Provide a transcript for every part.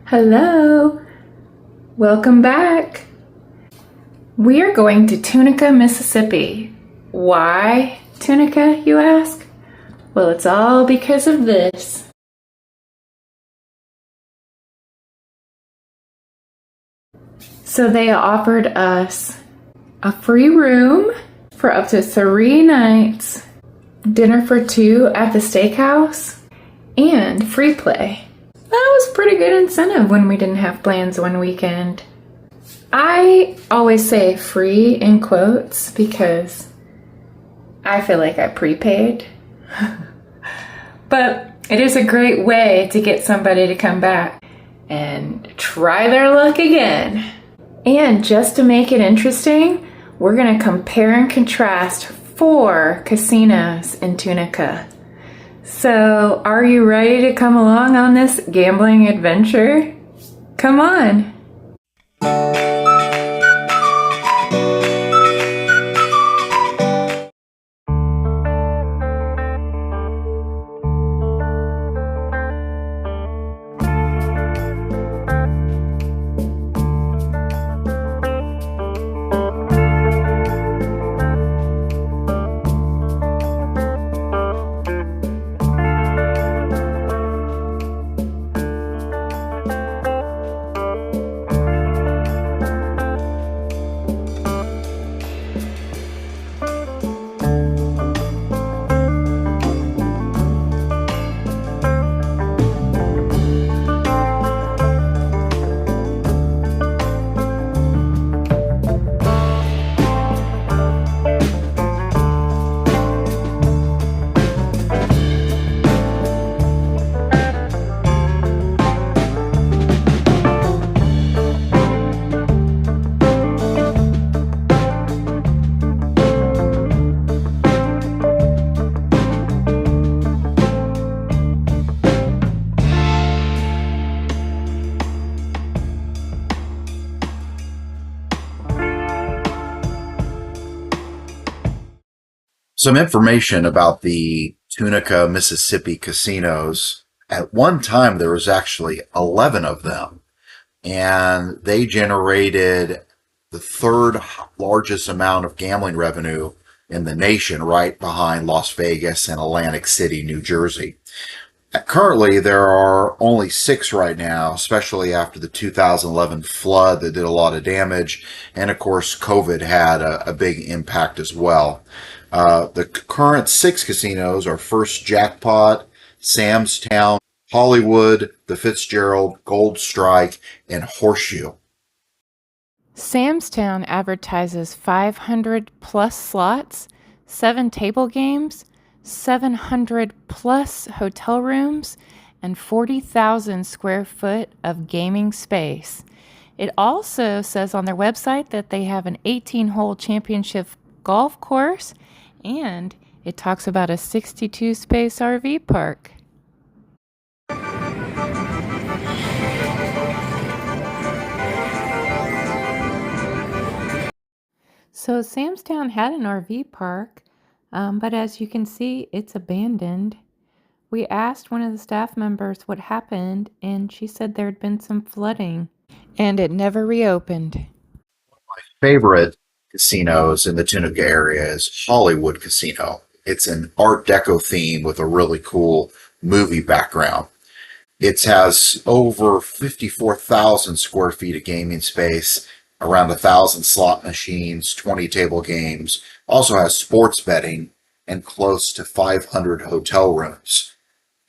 Hello, welcome back. We are going to Tunica, Mississippi. Why Tunica, you ask? Well, it's all because of this. So they offered us a free room for up to 3 nights, dinner for 2 at the steakhouse, and free play. That was a pretty good incentive when we didn't have plans one weekend. I always say free in quotes because I feel like I prepaid. But it is a great way to get somebody to come back and try their luck again. And just to make it interesting, we're going to compare and contrast 4 casinos in Tunica. So, are you ready to come along on this gambling adventure? Come on! Some information about the Tunica, Mississippi casinos. At one time, there was actually 11 of them, and they generated the 3rd largest amount of gambling revenue in the nation, right behind Las Vegas and Atlantic City, New Jersey. Currently, there are only 6 right now, especially after the 2011 flood that did a lot of damage, and of course, COVID had a big impact as well. The current 6 casinos are First Jackpot, Sam's Town, Hollywood, the Fitzgerald, Gold Strike, and Horseshoe. Sam's Town advertises 500 plus slots, 7 table games, 700 plus hotel rooms, and 40,000 square foot of gaming space. It also says on their website that they have an 18-hole championship golf course, and it talks about a 62-space RV park. So Sam's Town had an RV park, but as you can see, it's abandoned. We asked one of the staff members what happened, and she said there had been some flooding, and it never reopened. My favorite casinos in the Tunica area is Hollywood Casino. It's an Art Deco theme with a really cool movie background. It has over 54,000 square feet of gaming space, around 1,000 slot machines, 20 table games, also has sports betting, and close to 500 hotel rooms.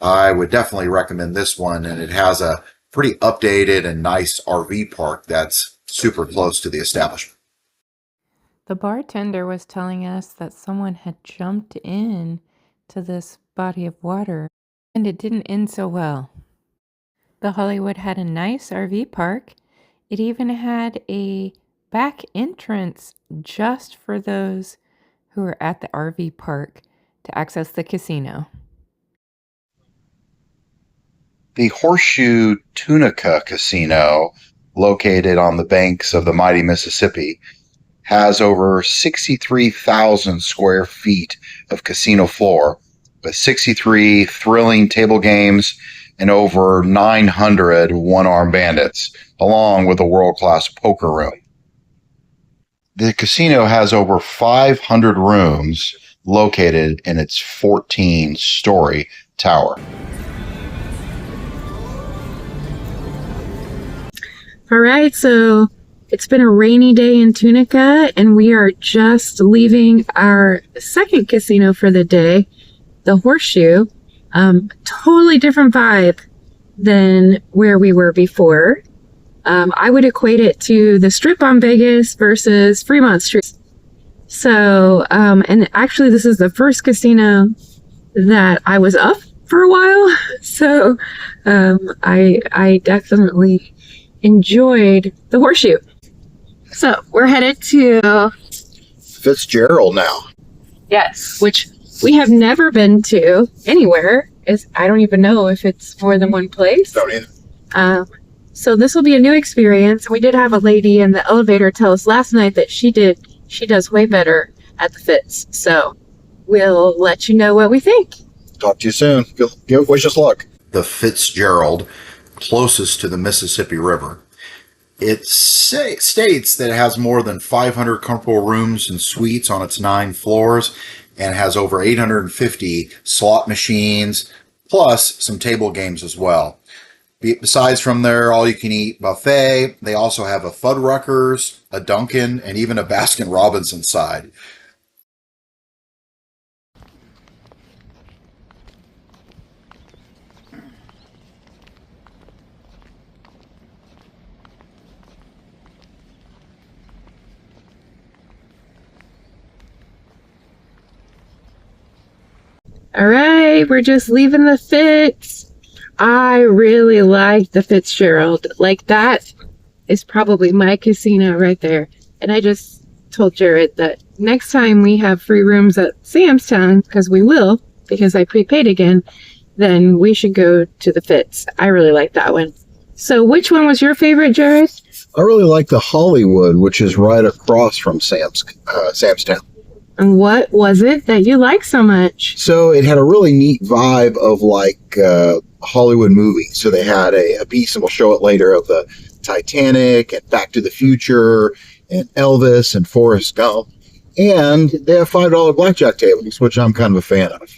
I would definitely recommend this one, and it has a pretty updated and nice RV park that's super close to the establishment. The bartender was telling us that someone had jumped in to this body of water, and it didn't end so well. The Hollywood had a nice RV park. It even had a back entrance just for those who were at the RV park to access the casino. The Horseshoe Tunica Casino, located on the banks of the mighty Mississippi, has over 63,000 square feet of casino floor, with 63 thrilling table games, and over 900 one-armed bandits, along with a world-class poker room. The casino has over 500 rooms located in its 14-story tower. All right, so it's been a rainy day in Tunica, and we are just leaving our second casino for the day, the Horseshoe. Totally different vibe than where we were before. I would equate it to the Strip on Vegas versus Fremont Street. So, and actually this is the first casino that I was up for a while. So, I definitely enjoyed the Horseshoe. So we're headed to Fitzgerald now. Yes, which we have never been to anywhere. I don't even know if it's more than one place. Don't either. So this will be a new experience. We did have a lady in the elevator tell us last night that she does way better at the Fitz. So we'll let you know what we think. Talk to you soon. Wish us luck. The Fitzgerald, closest to the Mississippi River. It states that it has more than 500 comfortable rooms and suites on its 9 floors and has over 850 slot machines, plus some table games as well. Besides from their all-you-can-eat buffet, they also have a Fuddruckers, a Dunkin', and even a Baskin-Robbins inside. All right, we're just leaving the Fitz. I really like the Fitzgerald. Like, that is probably my casino right there. And I just told Jared that next time we have free rooms at Sam's Town, because we will, because I prepaid again, then we should go to the Fitz. I really like that one. So which one was your favorite, Jared? I really like the Hollywood, which is right across from Sam's Town. And what was it that you liked so much? So it had a really neat vibe of like Hollywood movies. So they had a piece, and we'll show it later, of the Titanic and Back to the Future and Elvis and Forrest Gump. And they have $5 blackjack tables, which I'm kind of a fan of.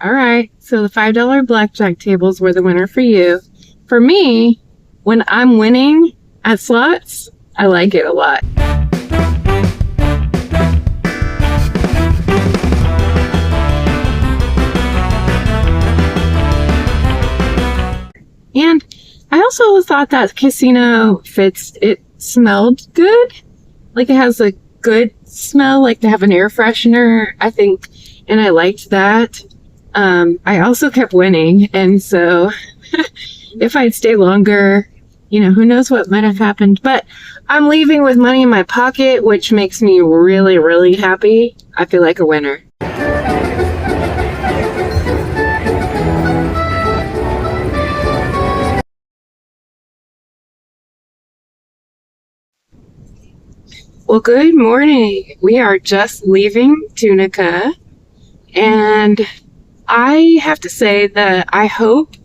All right. So the $5 blackjack tables were the winner for you. For me, when I'm winning at slots, I like it a lot. And I also thought that casino Fitz, it smelled good. Like, it has a good smell, like they have an air freshener, I think, and I liked that. I also kept winning, and so if I'd stay longer, who knows what might have happened. But I'm leaving with money in my pocket, which makes me really, really happy. I feel like a winner. Well, good morning. We are just leaving Tunica, and I have to say that I hope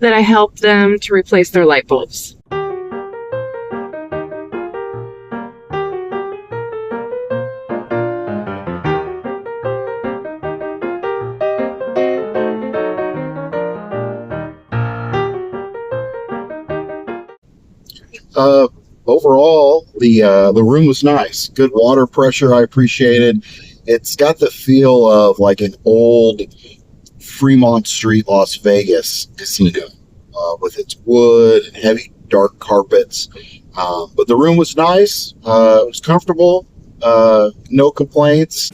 that I help them to replace their light bulbs. Overall, the room was nice. Good water pressure, I appreciated. It's got the feel of like an old Fremont Street, Las Vegas casino, with its wood and heavy dark carpets. But the room was nice. It was comfortable. No complaints.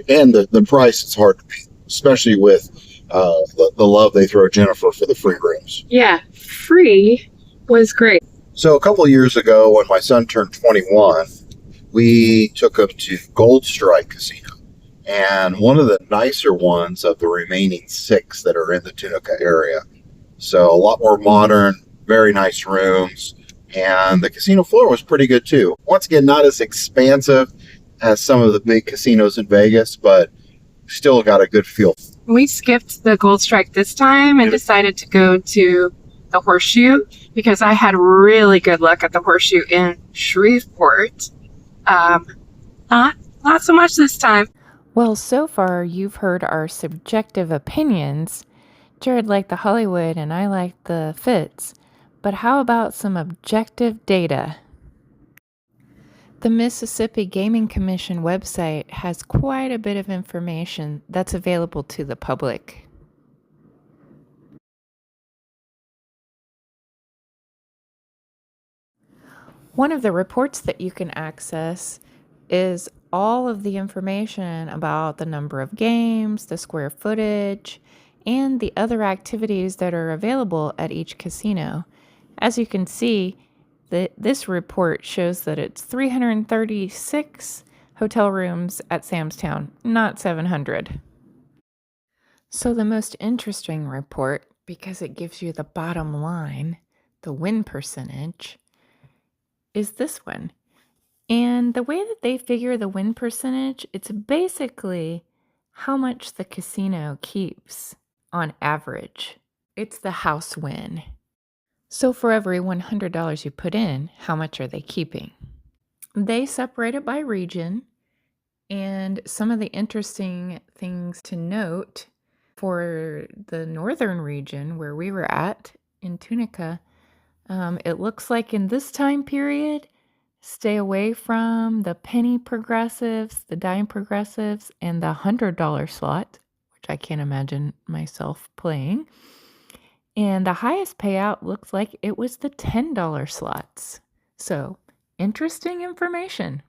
And the price is hard to beat, especially with the love they throw Jennifer for the free rooms. Yeah, free was great. So a couple of years ago, when my son turned 21, we took him to Gold Strike Casino, and one of the nicer ones of the remaining 6 that are in the Tunica area. So a lot more modern, very nice rooms, and the casino floor was pretty good too. Once again, not as expansive as some of the big casinos in Vegas, but still got a good feel. We skipped the Gold Strike this time and decided to go to the Horseshoe because I had really good luck at the Horseshoe in Shreveport. Not so much this time. Well, so far you've heard our subjective opinions. Jared liked the Hollywood and I liked the Fitz. But how about some objective data? The Mississippi Gaming Commission website has quite a bit of information that's available to the public. One of the reports that you can access is all of the information about the number of games, the square footage, and the other activities that are available at each casino. As you can see, this report shows that it's 336 hotel rooms at Sam's Town, not 700. So the most interesting report, because it gives you the bottom line, the win percentage, is this one. And the way that they figure the win percentage, it's basically how much the casino keeps on average. It's the house win. So for every $100 you put in, how much are they keeping? They separate it by region, and some of the interesting things to note for the northern region where we were at in Tunica, it looks like in this time period, stay away from the penny progressives, the dime progressives, and the $100 slot, which I can't imagine myself playing. And the highest payout looks like it was the $10 slots. So, interesting information.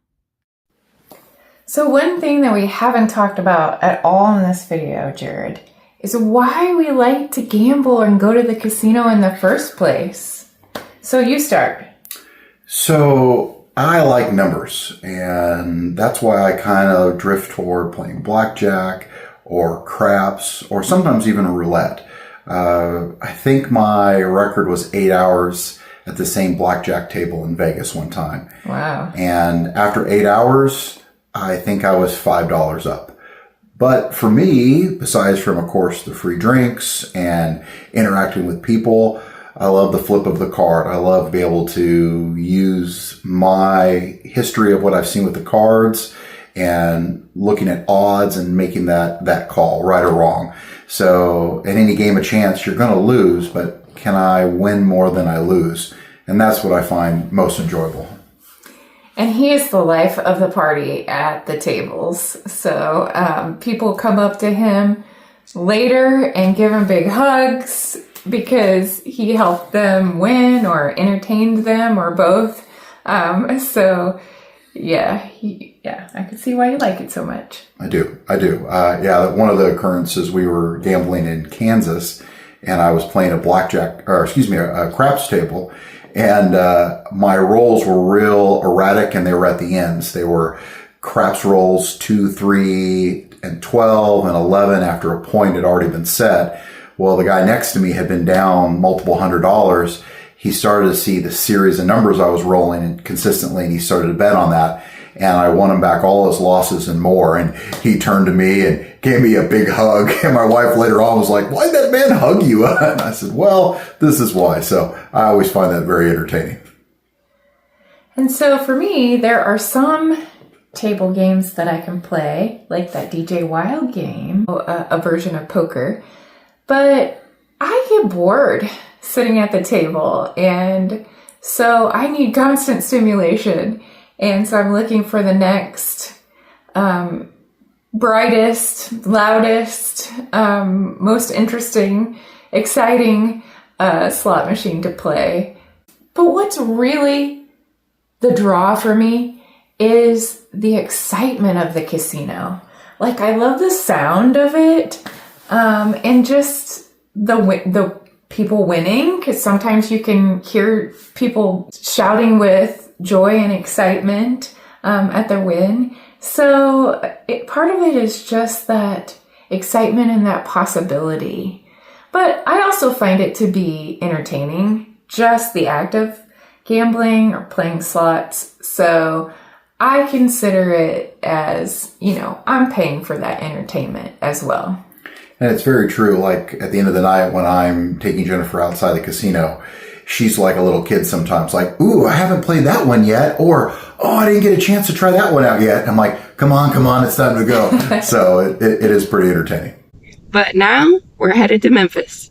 So one thing that we haven't talked about at all in this video, Jared, is why we like to gamble and go to the casino in the first place. So you start. So I like numbers, and that's why I kind of drift toward playing blackjack or craps or sometimes even roulette. I think my record was 8 hours at the same blackjack table in Vegas one time. Wow. And after 8 hours, I think I was $5 up. But for me, besides from, of course, the free drinks and interacting with people, I love the flip of the card. I love to be able to use my history of what I've seen with the cards and looking at odds and making that call, right or wrong. So in any game of chance, you're going to lose, but can I win more than I lose? And that's what I find most enjoyable. And he is the life of the party at the tables. So people come up to him later and give him big hugs because he helped them win or entertained them or both. I could see why you like it so much. I do. One of the occurrences, we were gambling in Kansas, and I was playing a craps table, and my rolls were real erratic, and they were at the ends. They were craps rolls 2, 3, and 12, and 11 after a point had already been set. Well, the guy next to me had been down multiple $100s. He started to see the series of numbers I was rolling consistently, and he started to bet on that. And I won him back all his losses and more. And he turned to me and gave me a big hug. And my wife later on was like, "Why'd that man hug you?" And I said, "Well, this is why." So I always find that very entertaining. And so for me, there are some table games that I can play, like that DJ Wild game, a version of poker. But I get bored sitting at the table. And so I need constant stimulation. And so I'm looking for the next brightest, loudest, most interesting, exciting slot machine to play. But what's really the draw for me is the excitement of the casino. Like, I love the sound of it, and just the people winning, because sometimes you can hear people shouting with joy and excitement at their win. So part of it is just that excitement and that possibility. But I also find it to be entertaining, just the act of gambling or playing slots. So I consider it as, I'm paying for that entertainment as well. And it's very true. Like at the end of the night when I'm taking Jennifer outside the casino, she's like a little kid sometimes, like, ooh, I haven't played that one yet. Or, oh, I didn't get a chance to try that one out yet. I'm like, come on, it's time to go. So it is pretty entertaining. But now we're headed to Memphis.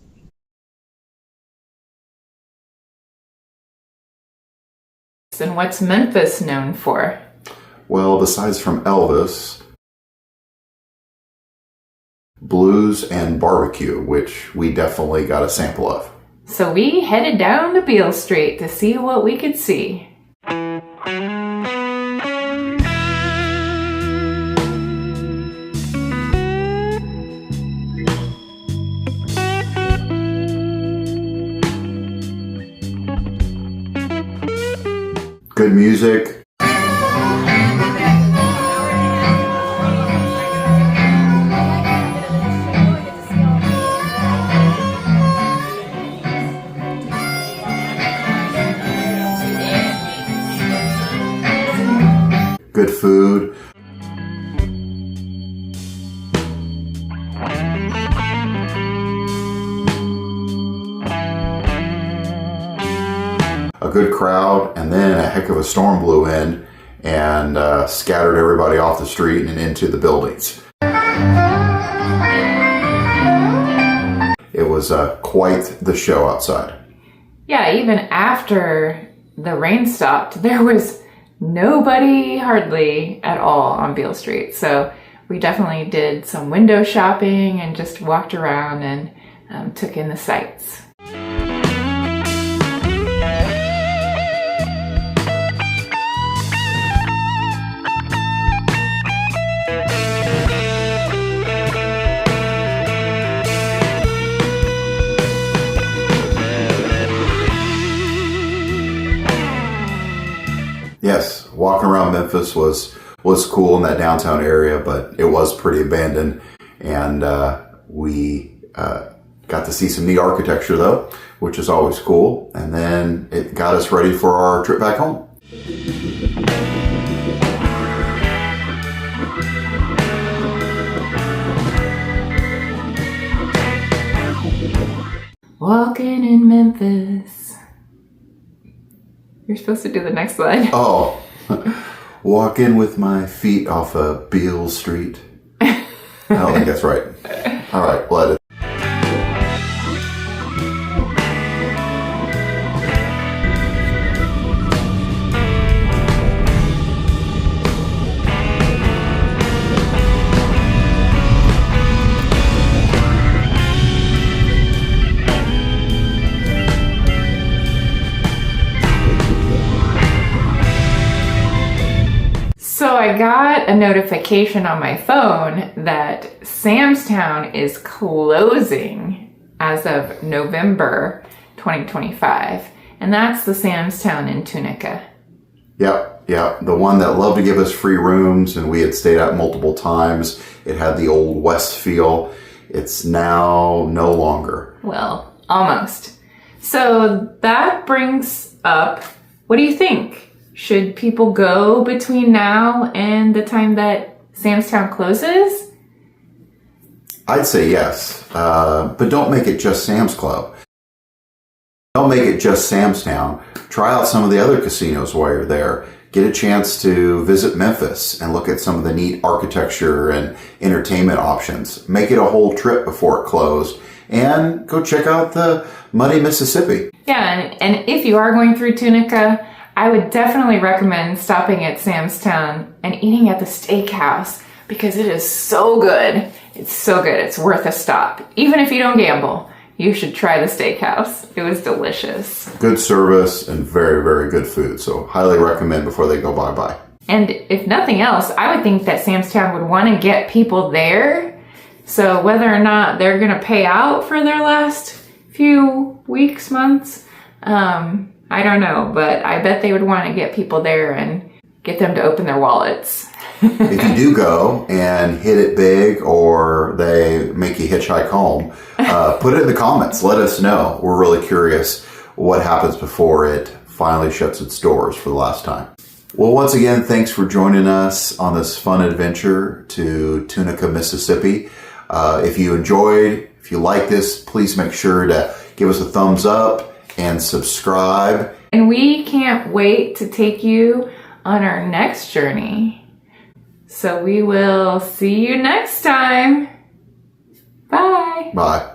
And what's Memphis known for? Well, besides from Elvis, blues and barbecue, which we definitely got a sample of. So we headed down to Beale Street to see what we could see. Good music. Good food. A good crowd, and then a heck of a storm blew in and scattered everybody off the street and into the buildings. It was quite the show outside. Yeah, even after the rain stopped, there was nobody hardly at all on Beale Street. So we definitely did some window shopping and just walked around and took in the sights. Yes, walking around Memphis was cool in that downtown area, but it was pretty abandoned. And we got to see some neat architecture, though, which is always cool. And then it got us ready for our trip back home. Walking in Memphis. You're supposed to do the next slide. Oh, walking with my feet off of Beale Street. I don't think that's right. All right, well, that is. So I got a notification on my phone that Sam's Town is closing as of November 2025. And that's the Sam's Town in Tunica. Yep. The one that loved to give us free rooms, and we had stayed at multiple times. It had the old West feel. It's now no longer. Well, almost. So that brings up, what do you think? Should people go between now and the time that Sam's Town closes? I'd say yes, but don't make it just Sam's Club. Don't make it just Sam's Town. Try out some of the other casinos while you're there. Get a chance to visit Memphis and look at some of the neat architecture and entertainment options. Make it a whole trip before it closed. And go check out the muddy Mississippi. Yeah, and if you are going through Tunica, I would definitely recommend stopping at Sam's Town and eating at the steakhouse because it is so good. It's so good. It's worth a stop. Even if you don't gamble, you should try the steakhouse. It was delicious. Good service and very, very good food. So highly recommend before they go bye-bye. And if nothing else, I would think that Sam's Town would want to get people there. So whether or not they're going to pay out for their last few weeks, months, I don't know. But I bet they would want to get people there and get them to open their wallets. If you do go and hit it big, or they make you hitchhike home, put it in the comments. Let us know. We're really curious what happens before it finally shuts its doors for the last time. Well, once again, thanks for joining us on this fun adventure to Tunica, Mississippi. If you enjoyed, if you like this, please make sure to give us a thumbs up and subscribe. And we can't wait to take you on our next journey. So we will see you next time. Bye. Bye.